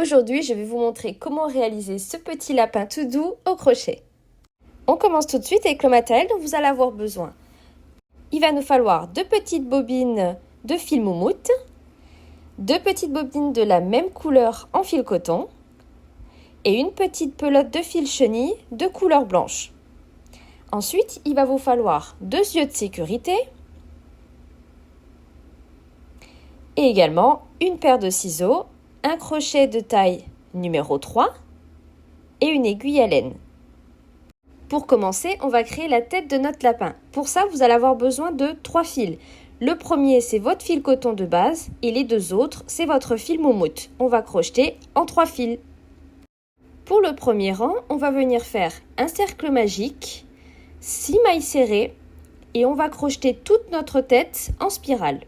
Aujourd'hui, je vais vous montrer comment réaliser ce petit lapin tout doux au crochet. On commence tout de suite avec le matériel dont vous allez avoir besoin. Il va nous falloir 2 petites bobines de fil moumoute, 2 petites bobines de la même couleur en fil coton et une petite pelote de fil chenille de couleur blanche. Ensuite, il va vous falloir 2 yeux de sécurité et également une paire de ciseaux, un crochet de taille numéro 3 et une aiguille à laine. Pour commencer, on va créer la tête de notre lapin. Pour ça, vous allez avoir besoin de 3 fils. Le premier, c'est votre fil coton de base et les 2 autres, c'est votre fil moumoute. On va crocheter en 3 fils. Pour le premier rang, on va venir faire un cercle magique, 6 mailles serrées et on va crocheter toute notre tête en spirale.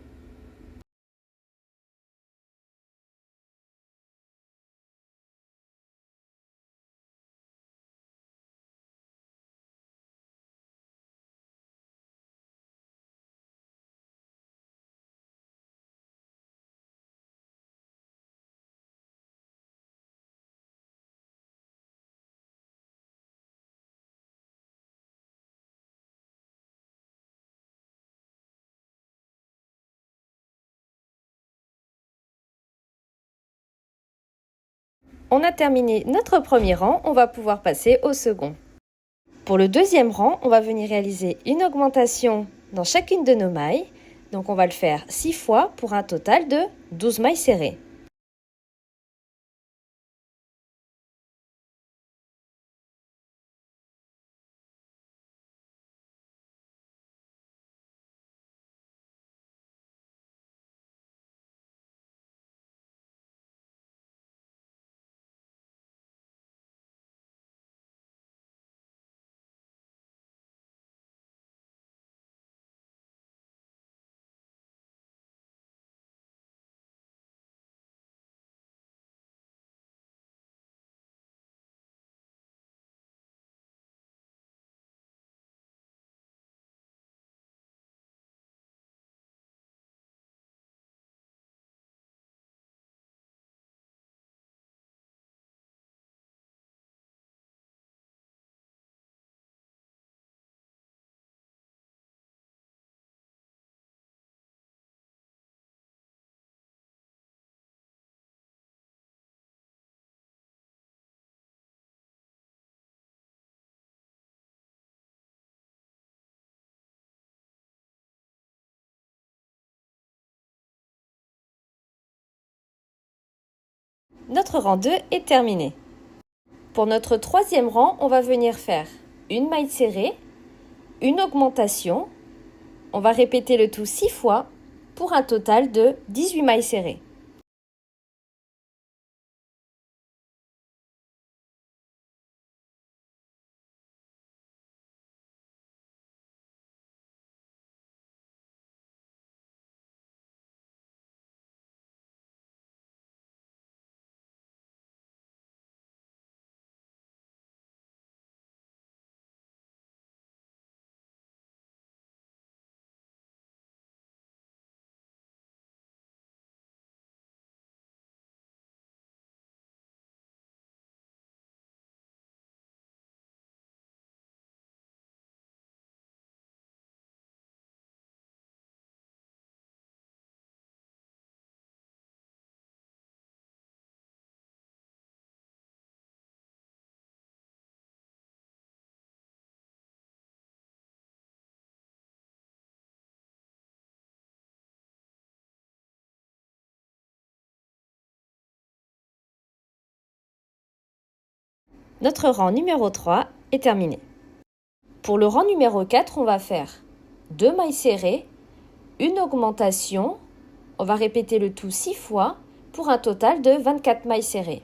On a terminé notre premier rang, on va pouvoir passer au second. Pour le deuxième rang, on va venir réaliser une augmentation dans chacune de nos mailles. Donc on va le faire 6 fois pour un total de 12 mailles serrées. Notre rang 2 est terminé. Pour notre troisième rang, on va venir faire une maille serrée, une augmentation. On va répéter le tout 6 fois pour un total de 18 mailles serrées. Notre rang numéro 3 est terminé. Pour le rang numéro 4, on va faire 2 mailles serrées, une augmentation. On va répéter le tout 6 fois pour un total de 24 mailles serrées.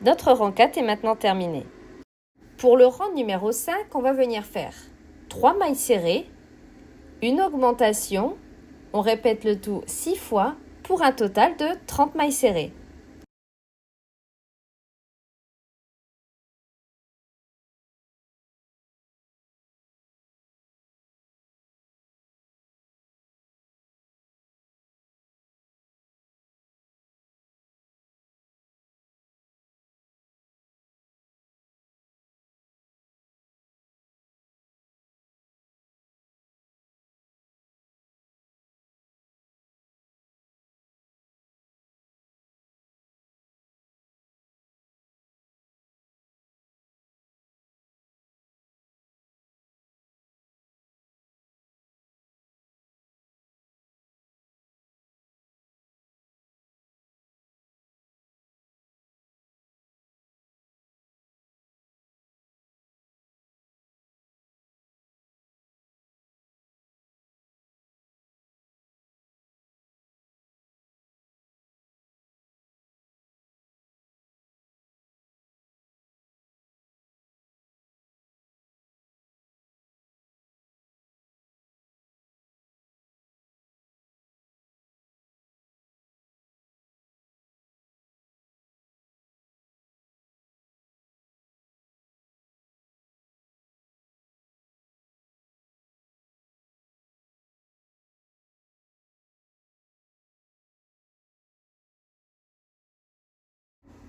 Notre rang 4 est maintenant terminé. Pour le rang numéro 5, on va venir faire 3 mailles serrées, une augmentation, on répète le tout 6 fois pour un total de 30 mailles serrées.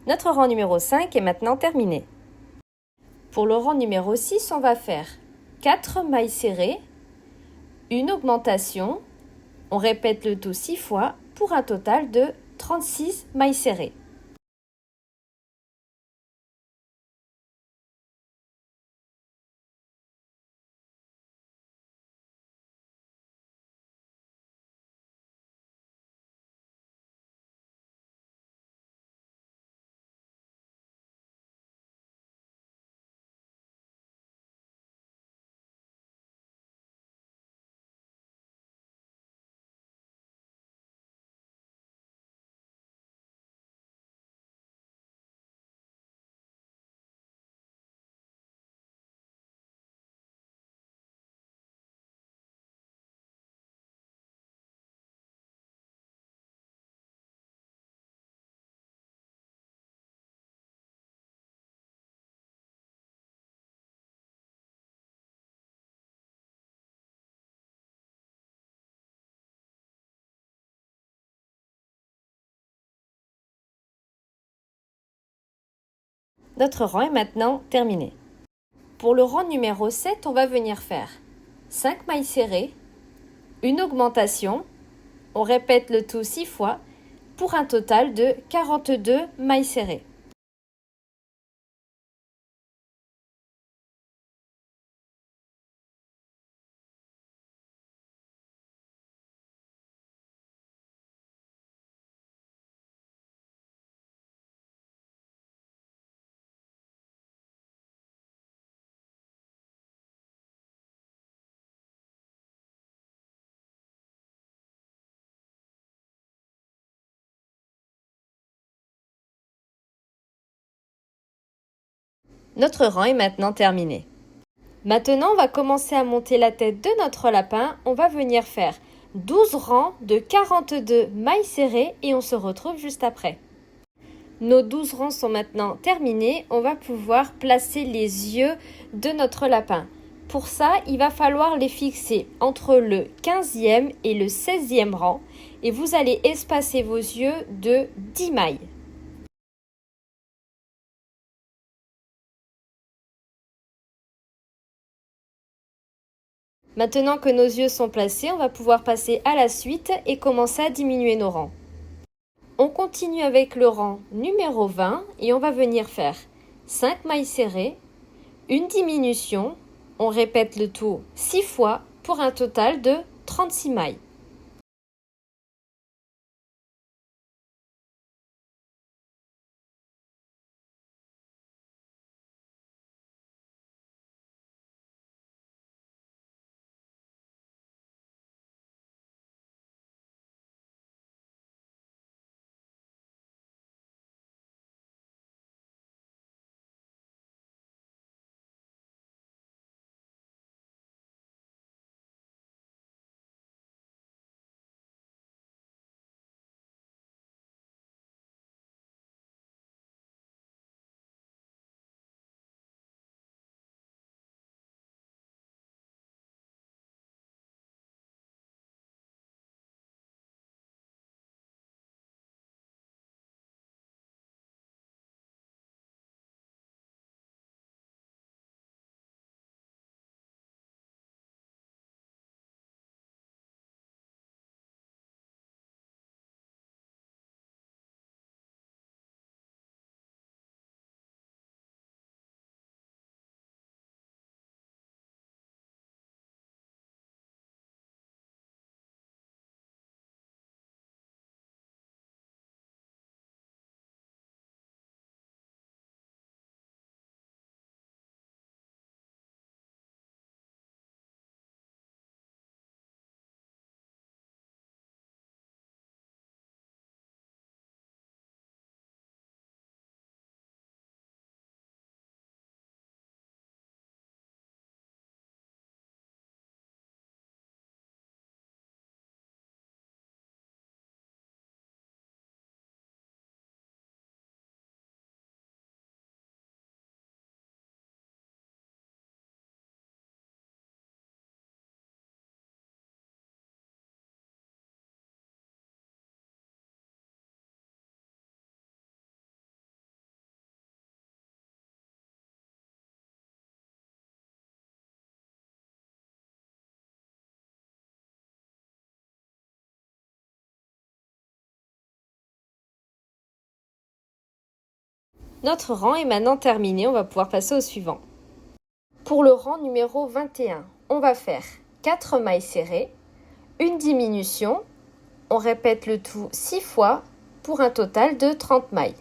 Notre rang numéro 5 est maintenant terminé. Pour le rang numéro 6, on va faire 4 mailles serrées, une augmentation, on répète le tout 6 fois pour un total de 36 mailles serrées. Notre rang est maintenant terminé. Pour le rang numéro 7, on va venir faire 5 mailles serrées, une augmentation, on répète le tout 6 fois pour un total de 42 mailles serrées. Notre rang est maintenant terminé. Maintenant, on va commencer à monter la tête de notre lapin. On va venir faire 12 rangs de 42 mailles serrées et on se retrouve juste après. Nos 12 rangs sont maintenant terminés. On va pouvoir placer les yeux de notre lapin. Pour ça, il va falloir les fixer entre le 15e et le 16e rang et vous allez espacer vos yeux de 10 mailles. Maintenant que nos yeux sont placés, on va pouvoir passer à la suite et commencer à diminuer nos rangs. On continue avec le rang numéro 20 et on va venir faire 5 mailles serrées, une diminution, on répète le tout 6 fois pour un total de 36 mailles. Notre rang est maintenant terminé, on va pouvoir passer au suivant. Pour le rang numéro 21, on va faire 4 mailles serrées, une diminution, on répète le tout 6 fois pour un total de 30 mailles.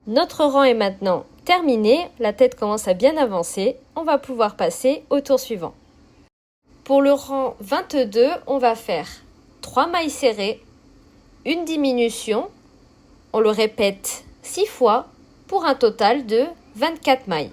Notre rang est maintenant terminé, la tête commence à bien avancer, on va pouvoir passer au tour suivant. Pour le rang 22, on va faire 3 mailles serrées, une diminution, on le répète 6 fois pour un total de 24 mailles.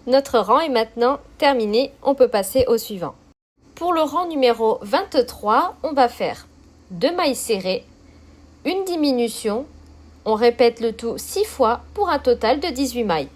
Notre rang est maintenant terminé, on peut passer au suivant. Pour le rang numéro 23, on va faire 2 mailles serrées, une diminution, on répète le tout 6 fois pour un total de 18 mailles.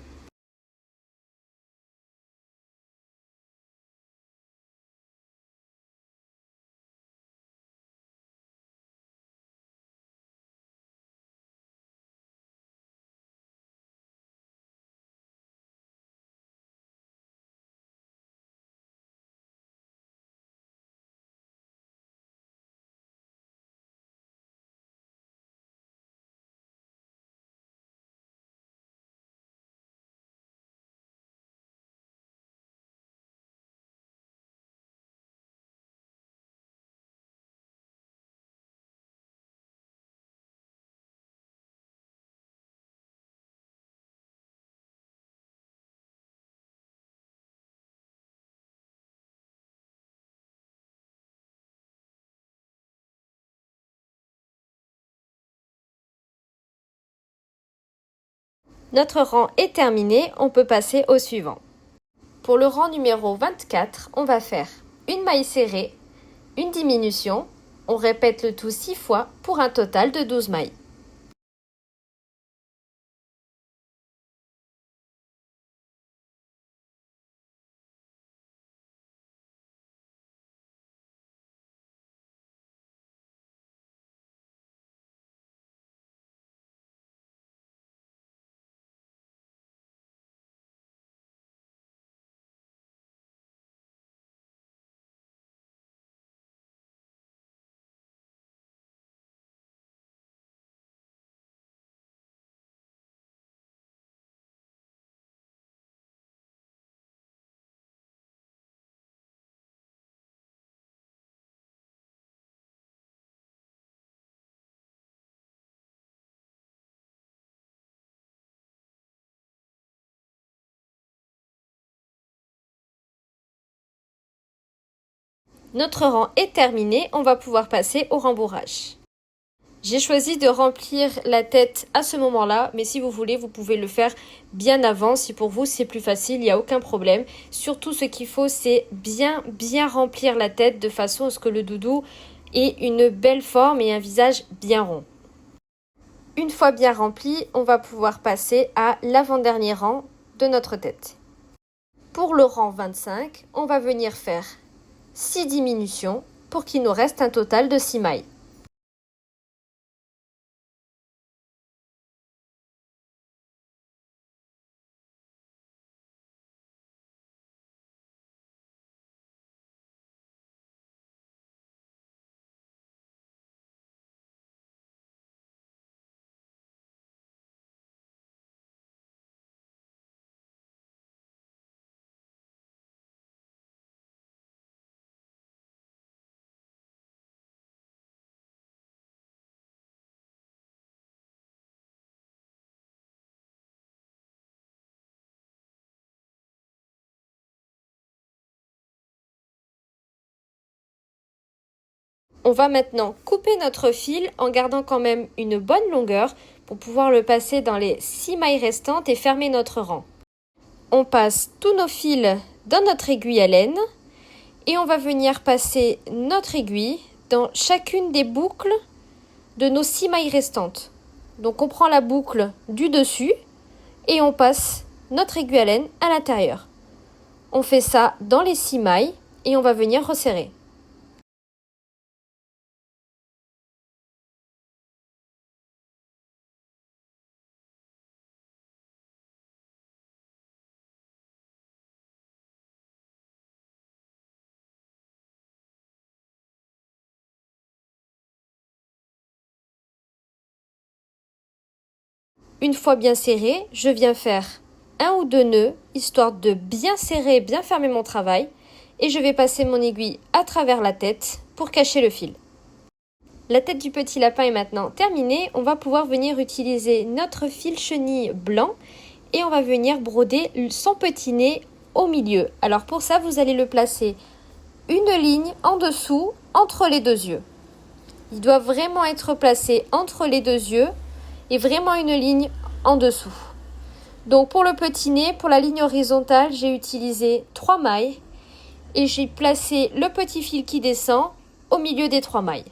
Notre rang est terminé, on peut passer au suivant. Pour le rang numéro 24, on va faire une maille serrée, une diminution, on répète le tout 6 fois pour un total de 12 mailles. Notre rang est terminé, on va pouvoir passer au rembourrage. J'ai choisi de remplir la tête à ce moment-là, mais si vous voulez, vous pouvez le faire bien avant. Si pour vous c'est plus facile, il n'y a aucun problème. Surtout ce qu'il faut, c'est bien remplir la tête de façon à ce que le doudou ait une belle forme et un visage bien rond. Une fois bien rempli, on va pouvoir passer à l'avant-dernier rang de notre tête. Pour le rang 25, on va venir faire 6 diminutions pour qu'il nous reste un total de 6 mailles. On va maintenant couper notre fil en gardant quand même une bonne longueur pour pouvoir le passer dans les 6 mailles restantes et fermer notre rang. On passe tous nos fils dans notre aiguille à laine et on va venir passer notre aiguille dans chacune des boucles de nos 6 mailles restantes. Donc on prend la boucle du dessus et on passe notre aiguille à laine à l'intérieur. On fait ça dans les 6 mailles et on va venir resserrer. Une fois bien serré, je viens faire un ou deux nœuds, histoire de bien serrer, bien fermer mon travail, et je vais passer mon aiguille à travers la tête pour cacher le fil. La tête du petit lapin est maintenant terminée, on va pouvoir venir utiliser notre fil chenille blanc et on va venir broder son petit nez au milieu. Alors pour ça, vous allez le placer une ligne en dessous entre les deux yeux. Il doit vraiment être placé entre les deux yeux et vraiment une ligne en dessous. Donc pour le petit nez, pour la ligne horizontale, j'ai utilisé 3 mailles et j'ai placé le petit fil qui descend au milieu des 3 mailles.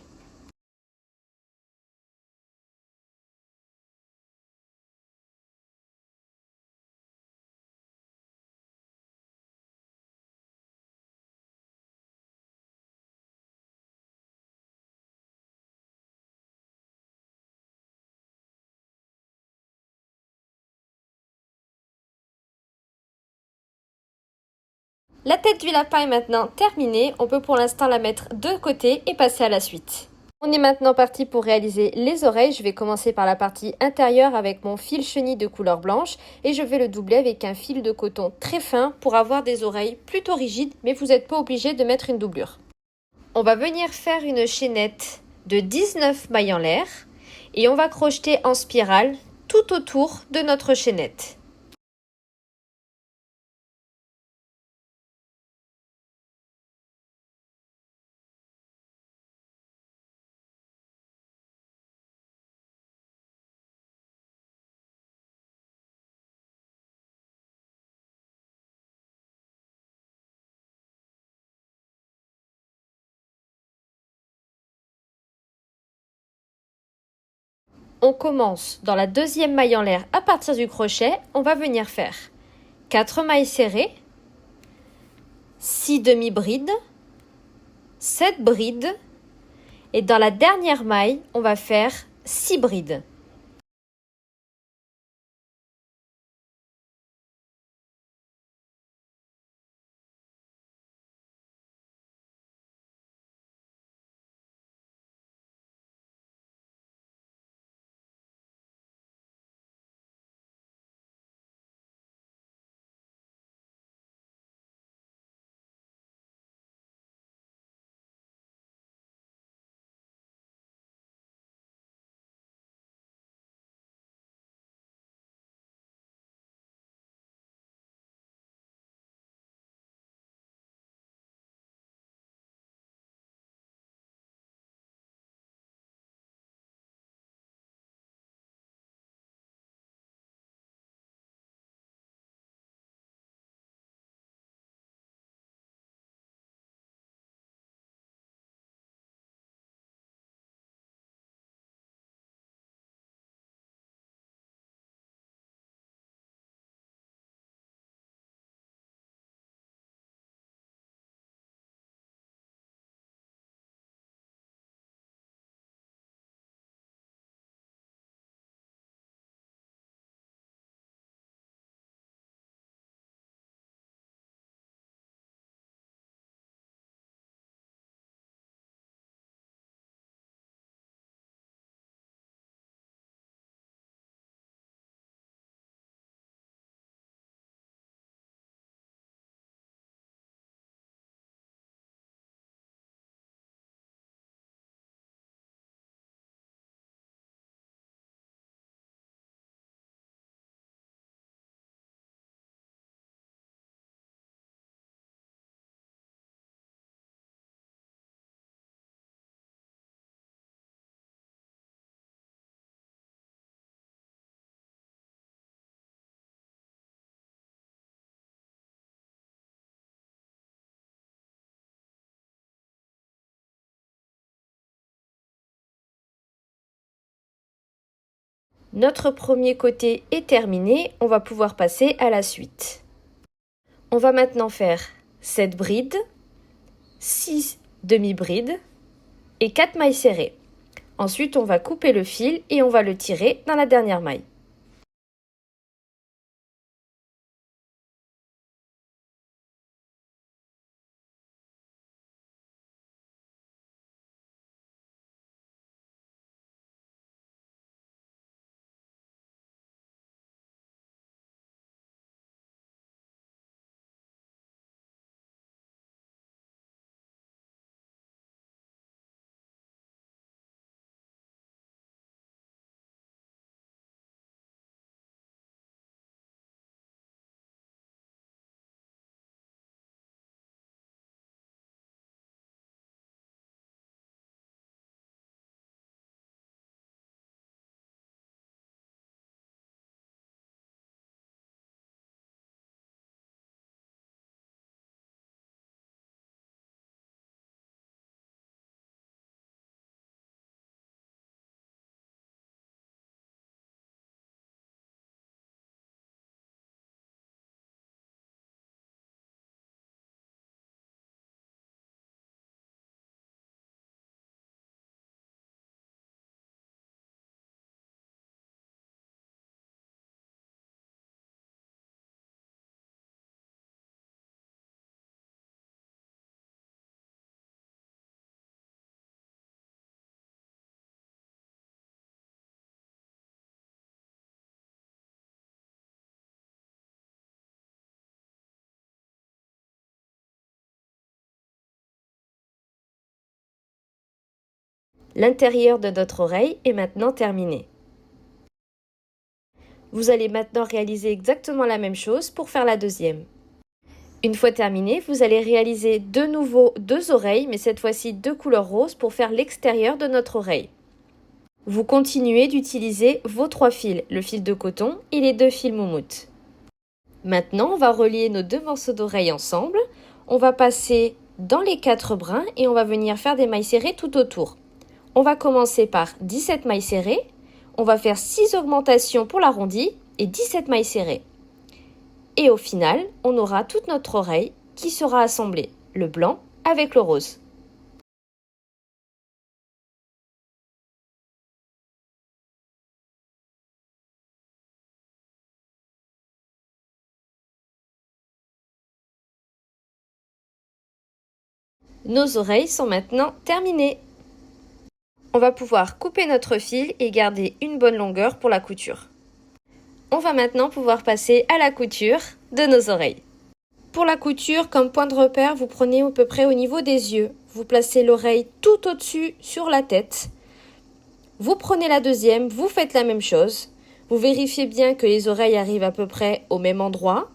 La tête du lapin est maintenant terminée, on peut pour l'instant la mettre de côté et passer à la suite. On est maintenant parti pour réaliser les oreilles. Je vais commencer par la partie intérieure avec mon fil chenille de couleur blanche et je vais le doubler avec un fil de coton très fin pour avoir des oreilles plutôt rigides, mais vous n'êtes pas obligé de mettre une doublure. On va venir faire une chaînette de 19 mailles en l'air et on va crocheter en spirale tout autour de notre chaînette. On commence dans la deuxième maille en l'air à partir du crochet. On va venir faire 4 mailles serrées, 6 demi-brides, 7 brides et dans la dernière maille, on va faire 6 brides. Notre premier côté est terminé, on va pouvoir passer à la suite. On va maintenant faire 7 brides, 6 demi-brides et 4 mailles serrées. Ensuite, on va couper le fil et on va le tirer dans la dernière maille. L'intérieur de notre oreille est maintenant terminé. Vous allez maintenant réaliser exactement la même chose pour faire la deuxième. Une fois terminé, vous allez réaliser de nouveau 2 oreilles, mais cette fois-ci 2 couleurs roses pour faire l'extérieur de notre oreille. Vous continuez d'utiliser vos 3 fils, le fil de coton et les 2 fils moumoute. Maintenant, on va relier nos 2 morceaux d'oreille ensemble. On va passer dans les 4 brins et on va venir faire des mailles serrées tout autour. On va commencer par 17 mailles serrées. on va faire 6 augmentations pour l'arrondi et 17 mailles serrées. Et au final, on aura toute notre oreille qui sera assemblée, le blanc avec le rose. Nos oreilles sont maintenant terminées. On va pouvoir couper notre fil et garder une bonne longueur pour la couture. On va maintenant pouvoir passer à la couture de nos oreilles. Pour la couture, comme point de repère, vous prenez à peu près au niveau des yeux. Vous placez l'oreille tout au-dessus sur la tête. Vous prenez la deuxième, vous faites la même chose. Vous vérifiez bien que les oreilles arrivent à peu près au même endroit.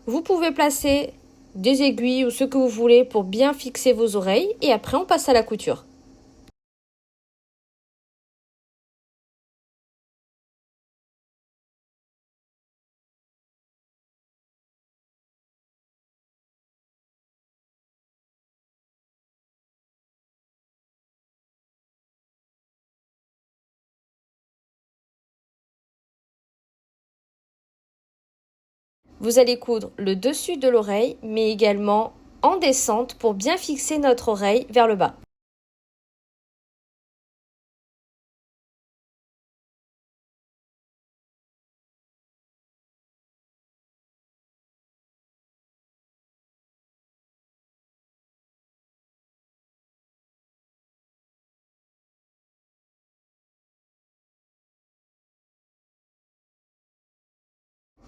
Vous pouvez placer des aiguilles ou ce que vous voulez pour bien fixer vos oreilles et après on passe à la couture. Vous allez coudre le dessus de l'oreille, mais également en descente pour bien fixer notre oreille vers le bas.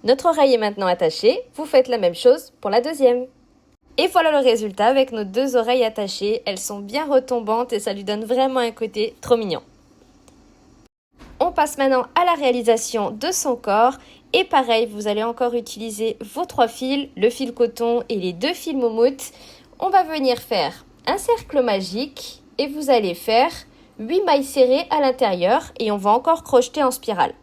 Notre oreille est maintenant attachée, vous faites la même chose pour la deuxième. Et voilà le résultat avec nos deux oreilles attachées, elles sont bien retombantes et ça lui donne vraiment un côté trop mignon. On passe maintenant à la réalisation de son corps et pareil, vous allez encore utiliser vos 3 fils, le fil coton et les 2 fils moumoute. On va venir faire un cercle magique et vous allez faire 8 mailles serrées à l'intérieur et on va encore crocheter en spirale.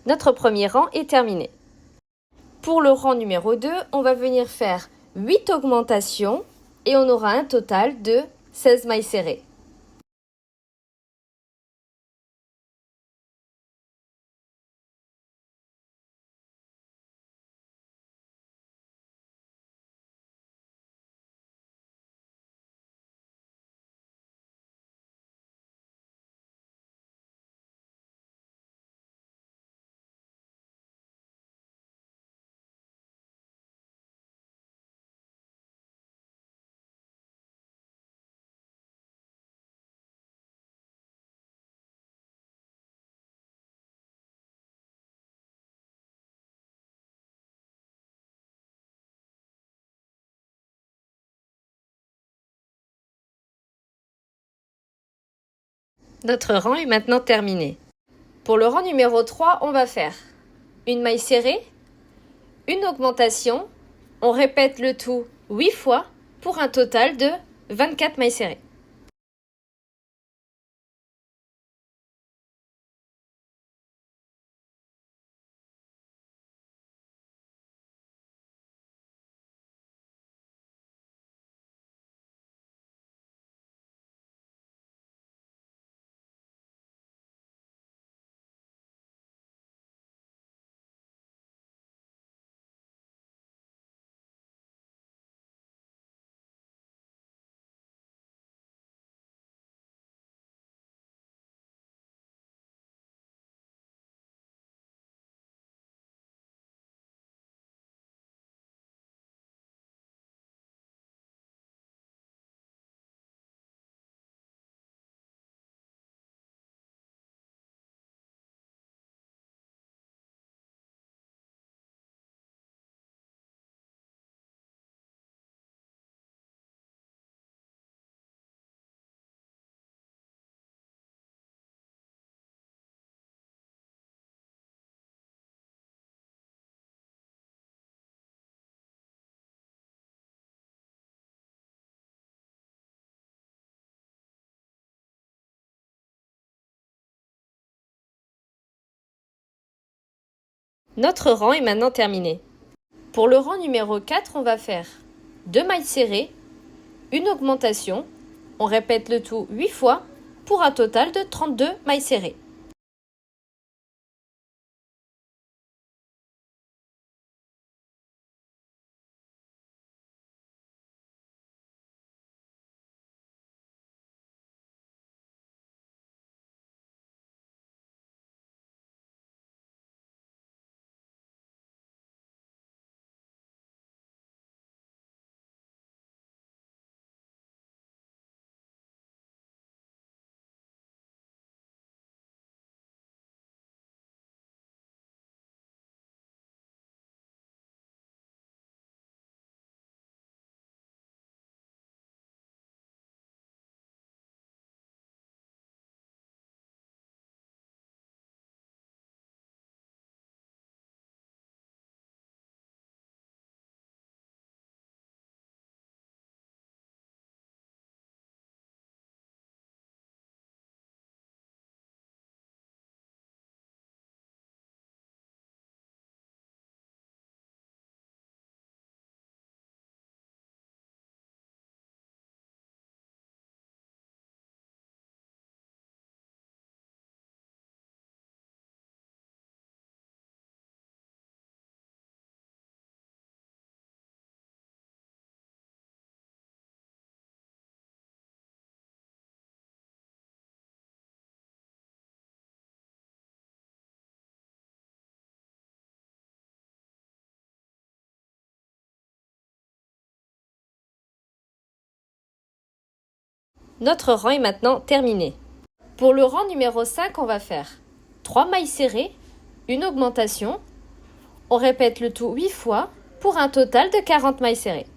Notre premier rang est terminé. Pour le rang numéro 2, on va venir faire 8 augmentations et on aura un total de 16 mailles serrées. Notre rang est maintenant terminé. Pour le rang numéro 3, on va faire une maille serrée, une augmentation, on répète le tout 8 fois pour un total de 24 mailles serrées. Notre rang est maintenant terminé. Pour le rang numéro 4, on va faire 2 mailles serrées, une augmentation, on répète le tout 8 fois pour un total de 32 mailles serrées. Notre rang est maintenant terminé. Pour le rang numéro 5, on va faire 3 mailles serrées, une augmentation, on répète le tout 8 fois pour un total de 40 mailles serrées.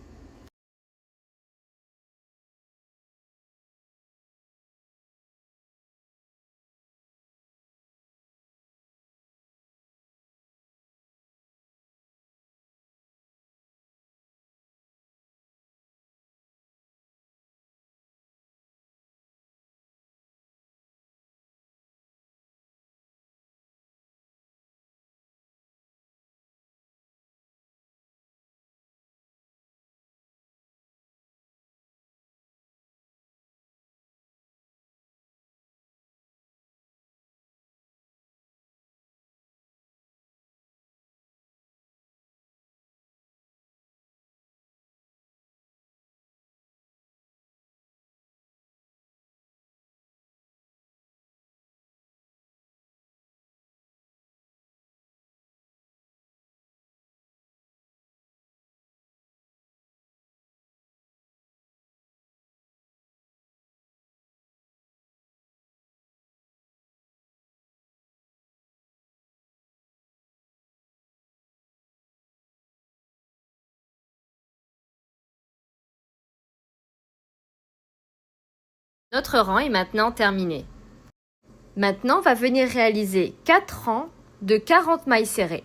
Notre rang est maintenant terminé. Maintenant, on va venir réaliser 4 rangs de 40 mailles serrées.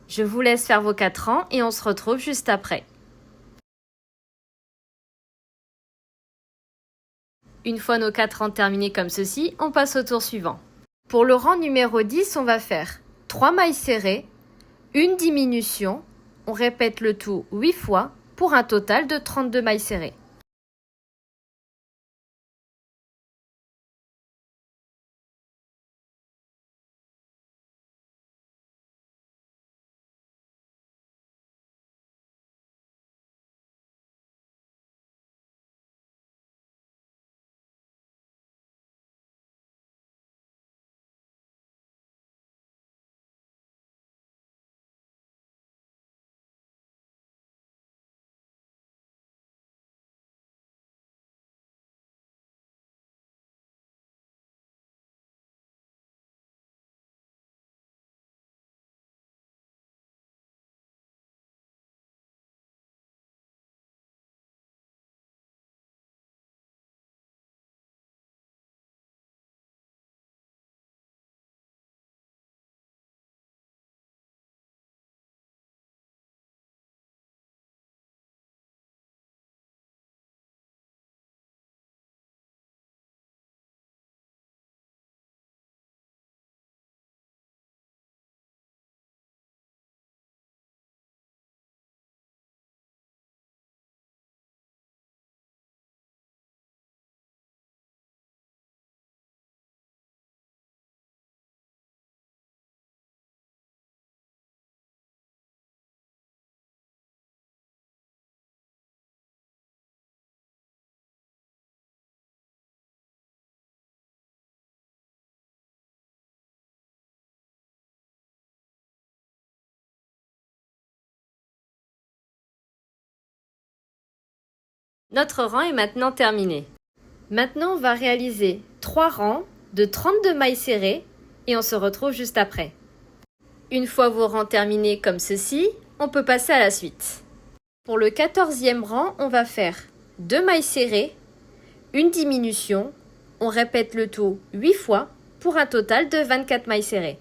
Je vous laisse faire vos 4 rangs et on se retrouve juste après. Une fois nos 4 rangs terminés comme ceci, on passe au tour suivant. Pour le rang numéro 10, on va faire 3 mailles serrées, une diminution, on répète le tout 8 fois pour un total de 32 mailles serrées. Notre rang est maintenant terminé. Maintenant, on va réaliser 3 rangs de 32 mailles serrées et on se retrouve juste après. Une fois vos rangs terminés comme ceci, on peut passer à la suite. Pour le 14e rang, on va faire 2 mailles serrées, une diminution, on répète le tout 8 fois pour un total de 24 mailles serrées.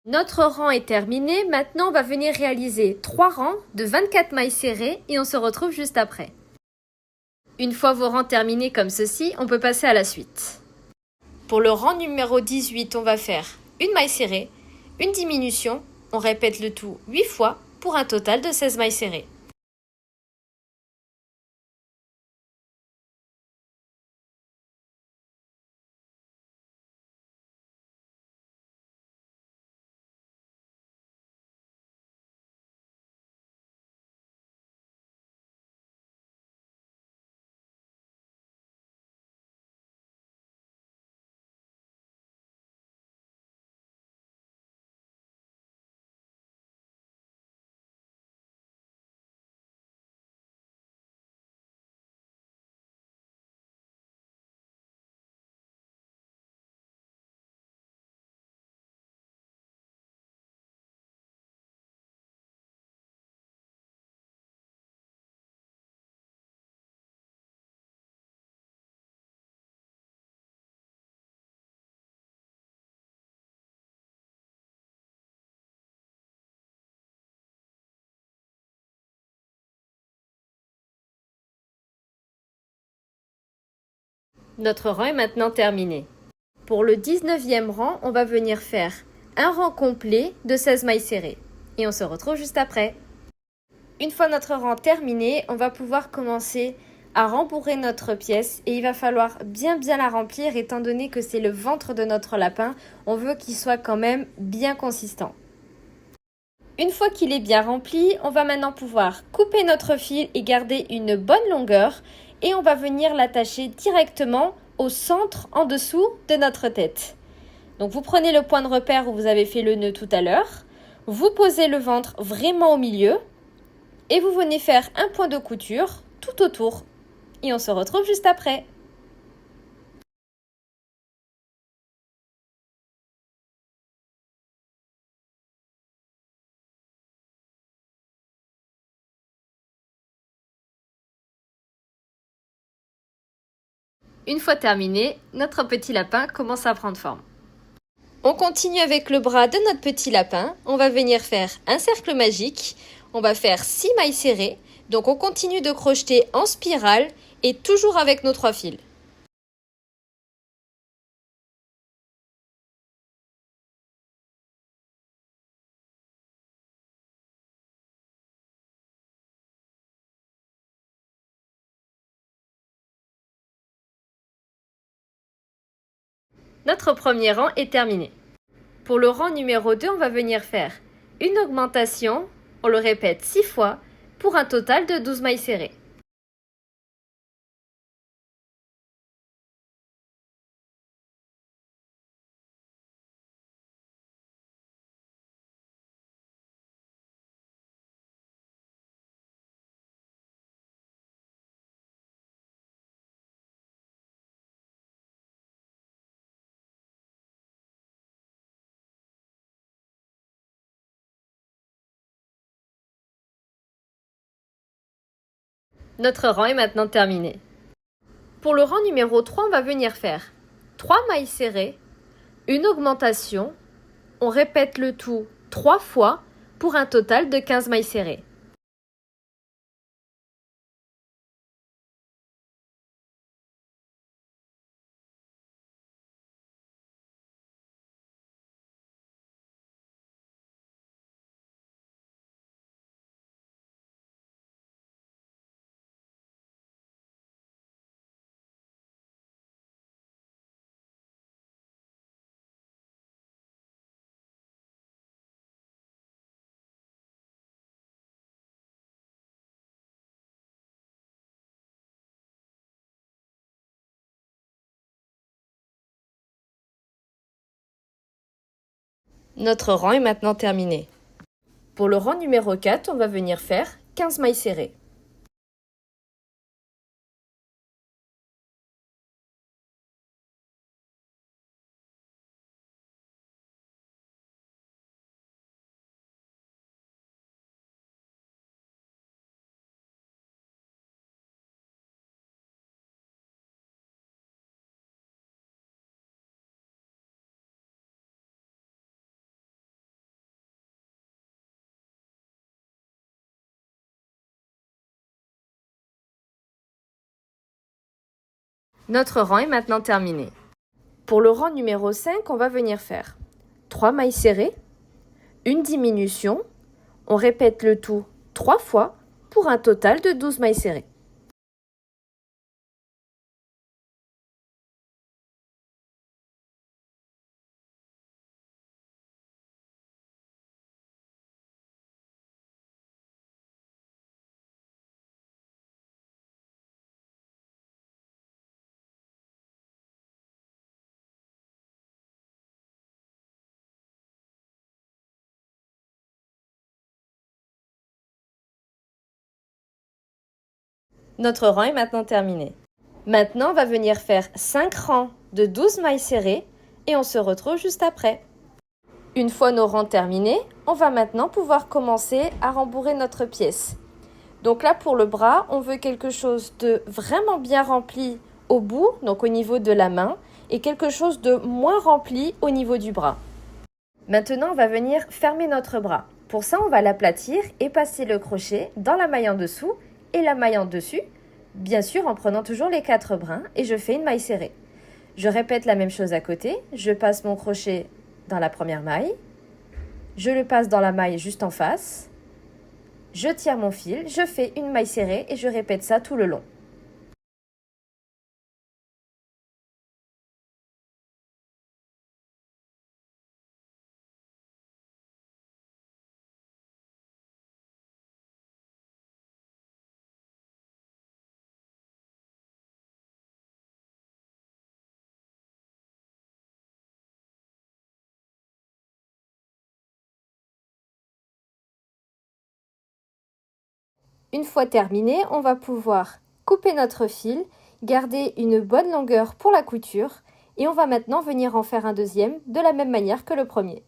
Notre rang est terminé, maintenant on va venir réaliser 3 rangs de 24 mailles serrées et on se retrouve juste après. Une fois vos rangs terminés comme ceci, on peut passer à la suite. Pour le rang numéro 18, on va faire une maille serrée, une diminution, on répète le tout 8 fois pour un total de 16 mailles serrées. Notre rang est maintenant terminé. Pour le 19e rang, on va venir faire un rang complet de 16 mailles serrées. Et on se retrouve juste après. Une fois notre rang terminé, on va pouvoir commencer à rembourrer notre pièce et il va falloir bien la remplir étant donné que c'est le ventre de notre lapin. On veut qu'il soit quand même bien consistant. Une fois qu'il est bien rempli, on va maintenant pouvoir couper notre fil et garder une bonne longueur et on va venir l'attacher directement au centre en dessous de notre tête. Donc vous prenez le point de repère où vous avez fait le nœud tout à l'heure, vous posez le ventre vraiment au milieu et vous venez faire un point de couture tout autour. Et on se retrouve juste après. Une fois terminé, notre petit lapin commence à prendre forme. On continue avec le bras de notre petit lapin. On va venir faire un cercle magique. On va faire 6 mailles serrées. Donc on continue de crocheter en spirale et toujours avec nos 3 fils. Notre premier rang est terminé. Pour le rang numéro 2, on va venir faire une augmentation, on le répète 6 fois, pour un total de 12 mailles serrées. Notre rang est maintenant terminé. Pour le rang numéro 3, on va venir faire 3 mailles serrées, une augmentation, on répète le tout 3 fois pour un total de 15 mailles serrées. Notre rang est maintenant terminé. Pour le rang numéro 4, on va venir faire 15 mailles serrées. Notre rang est maintenant terminé. Pour le rang numéro 5, on va venir faire 3 mailles serrées, une diminution, on répète le tout 3 fois pour un total de 12 mailles serrées. Notre rang est maintenant terminé. Maintenant, on va venir faire 5 rangs de 12 mailles serrées et on se retrouve juste après. Une fois nos rangs terminés, on va maintenant pouvoir commencer à rembourrer notre pièce. Donc là, pour le bras, on veut quelque chose de vraiment bien rempli au bout, donc au niveau de la main, et quelque chose de moins rempli au niveau du bras. Maintenant, on va venir fermer notre bras. Pour ça, on va l'aplatir et passer le crochet dans la maille en dessous et la maille en dessus, bien sûr en prenant toujours les 4 brins, et je fais une maille serrée. Je répète la même chose à côté, je passe mon crochet dans la première maille, je le passe dans la maille juste en face, je tire mon fil, je fais une maille serrée et je répète ça tout le long. Une fois terminé, on va pouvoir couper notre fil, garder une bonne longueur pour la couture et on va maintenant venir en faire un deuxième de la même manière que le premier.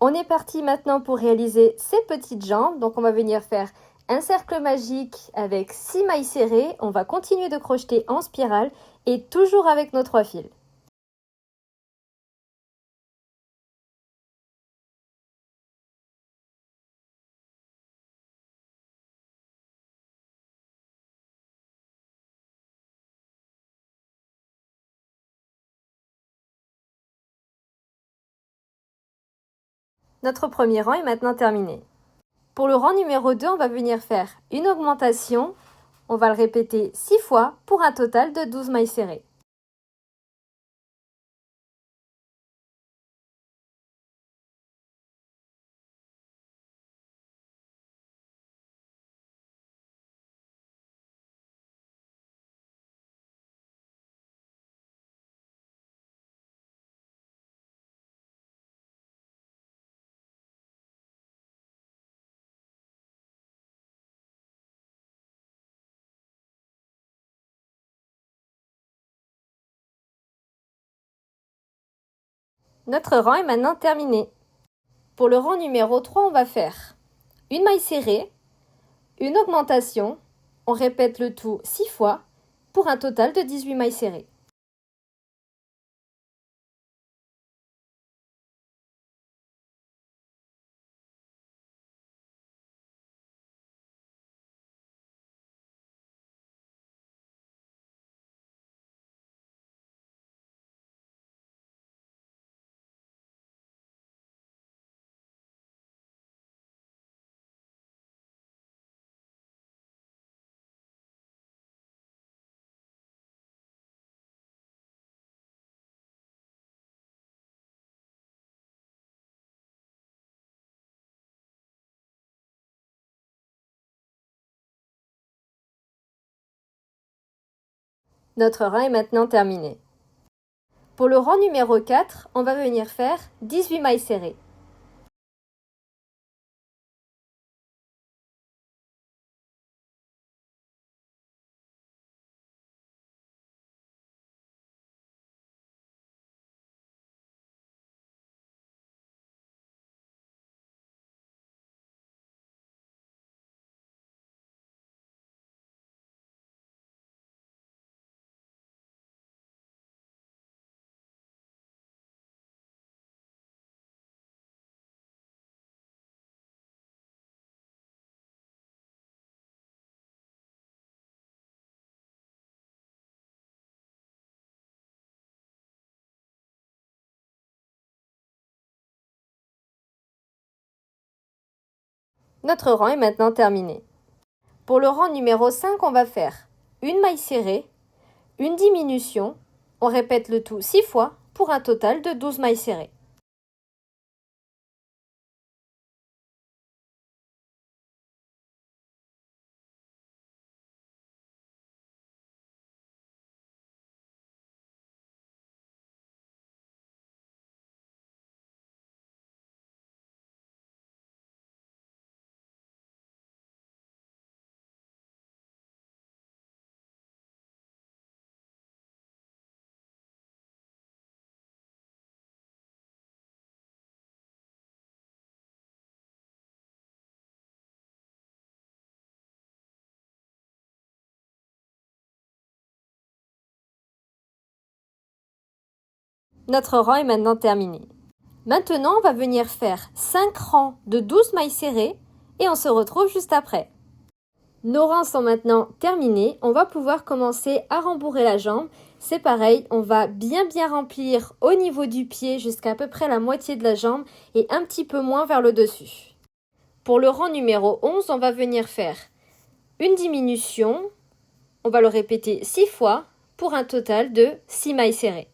On est parti maintenant pour réaliser ces petites jambes, donc on va venir faire un cercle magique avec 6 mailles serrées, on va continuer de crocheter en spirale et toujours avec nos 3 fils. Notre premier rang est maintenant terminé. Pour le rang numéro 2, on va venir faire une augmentation. On va le répéter 6 fois pour un total de 12 mailles serrées. Notre rang est maintenant terminé. Pour le rang numéro 3, on va faire une maille serrée, une augmentation, On répète le tout 6 fois pour un total de 18 mailles serrées. Notre rang est maintenant terminé. Pour le rang numéro 4, on va venir faire 18 mailles serrées. Notre rang est maintenant terminé. Pour le rang numéro 5, on va faire une maille serrée, une diminution, on répète le tout 6 fois pour un total de 12 mailles serrées. Notre rang est maintenant terminé. Maintenant, on va venir faire 5 rangs de 12 mailles serrées et on se retrouve juste après. Nos rangs sont maintenant terminés. On va pouvoir commencer à rembourrer la jambe. C'est pareil, on va bien remplir au niveau du pied jusqu'à peu près la moitié de la jambe et un petit peu moins vers le dessus. Pour le rang numéro 11, on va venir faire une diminution. On va le répéter 6 fois pour un total de 6 mailles serrées.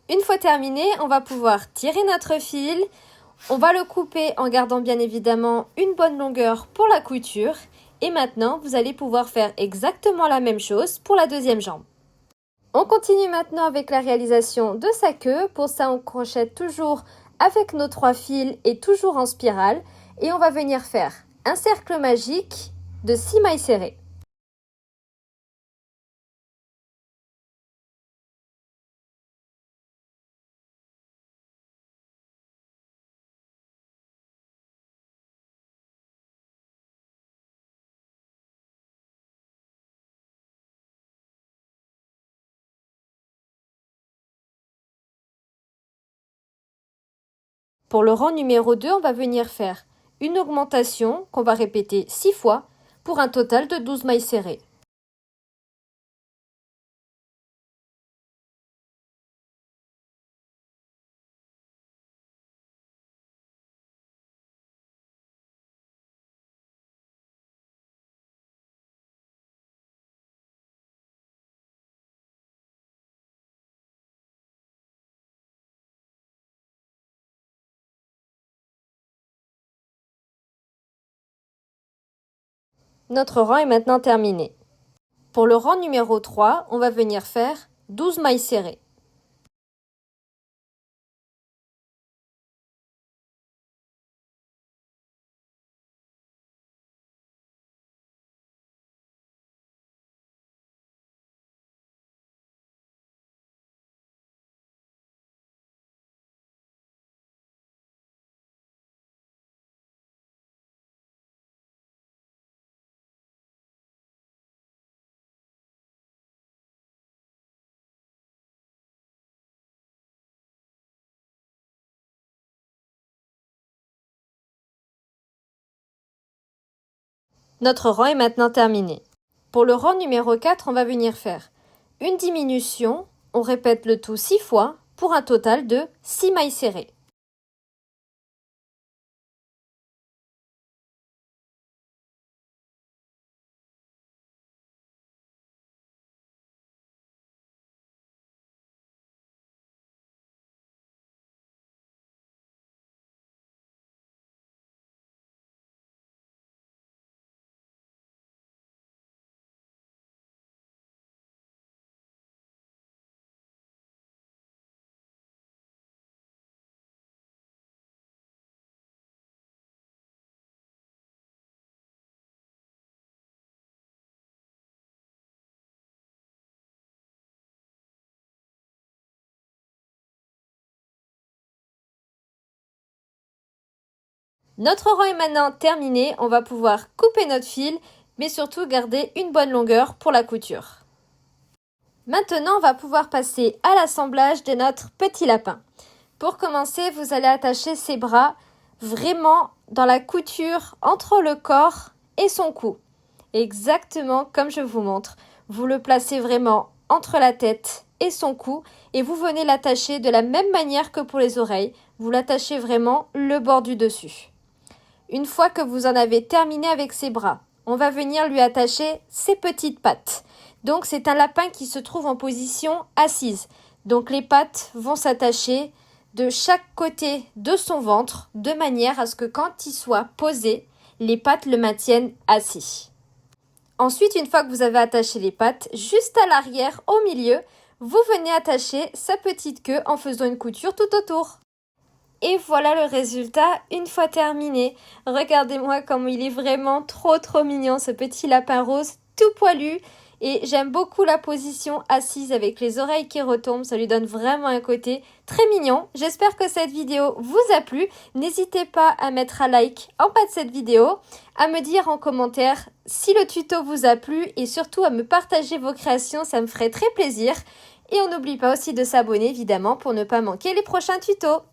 Une fois terminé, on va pouvoir tirer notre fil. On va le couper en gardant bien évidemment une bonne longueur pour la couture. Et maintenant, vous allez pouvoir faire exactement la même chose pour la deuxième jambe. On continue maintenant avec la réalisation de sa queue. Pour ça, on crochette toujours avec nos 3 fils et toujours en spirale. Et on va venir faire un cercle magique de 6 mailles serrées. Pour le rang numéro 2, on va venir faire une augmentation qu'on va répéter 6 fois pour un total de 12 mailles serrées. Notre rang est maintenant terminé. Pour le rang numéro 3, on va venir faire 12 mailles serrées. Notre rang est maintenant terminé. Pour le rang numéro 4, on va venir faire une diminution, on répète le tout 6 fois pour un total de 6 mailles serrées. Notre rang est maintenant terminé, on va pouvoir couper notre fil, mais surtout garder une bonne longueur pour la couture. Maintenant, on va pouvoir passer à l'assemblage de notre petit lapin. Pour commencer, vous allez attacher ses bras vraiment dans la couture entre le corps et son cou. Exactement comme je vous montre. Vous le placez vraiment entre la tête et son cou et vous venez l'attacher de la même manière que pour les oreilles. Vous l'attachez vraiment le bord du dessus. Une fois que vous en avez terminé avec ses bras, on va venir lui attacher ses petites pattes. Donc c'est un lapin qui se trouve en position assise. Donc les pattes vont s'attacher de chaque côté de son ventre de manière à ce que quand il soit posé, les pattes le maintiennent assis. Ensuite, une fois que vous avez attaché les pattes, juste à l'arrière, au milieu, vous venez attacher sa petite queue en faisant une couture tout autour. Et voilà le résultat une fois terminé. Regardez-moi comme il est vraiment trop mignon ce petit lapin rose tout poilu. Et j'aime beaucoup la position assise avec les oreilles qui retombent. Ça lui donne vraiment un côté très mignon. J'espère que cette vidéo vous a plu. N'hésitez pas à mettre un like en bas de cette vidéo, à me dire en commentaire si le tuto vous a plu et surtout à me partager vos créations. Ça me ferait très plaisir. Et on n'oublie pas aussi de s'abonner évidemment pour ne pas manquer les prochains tutos.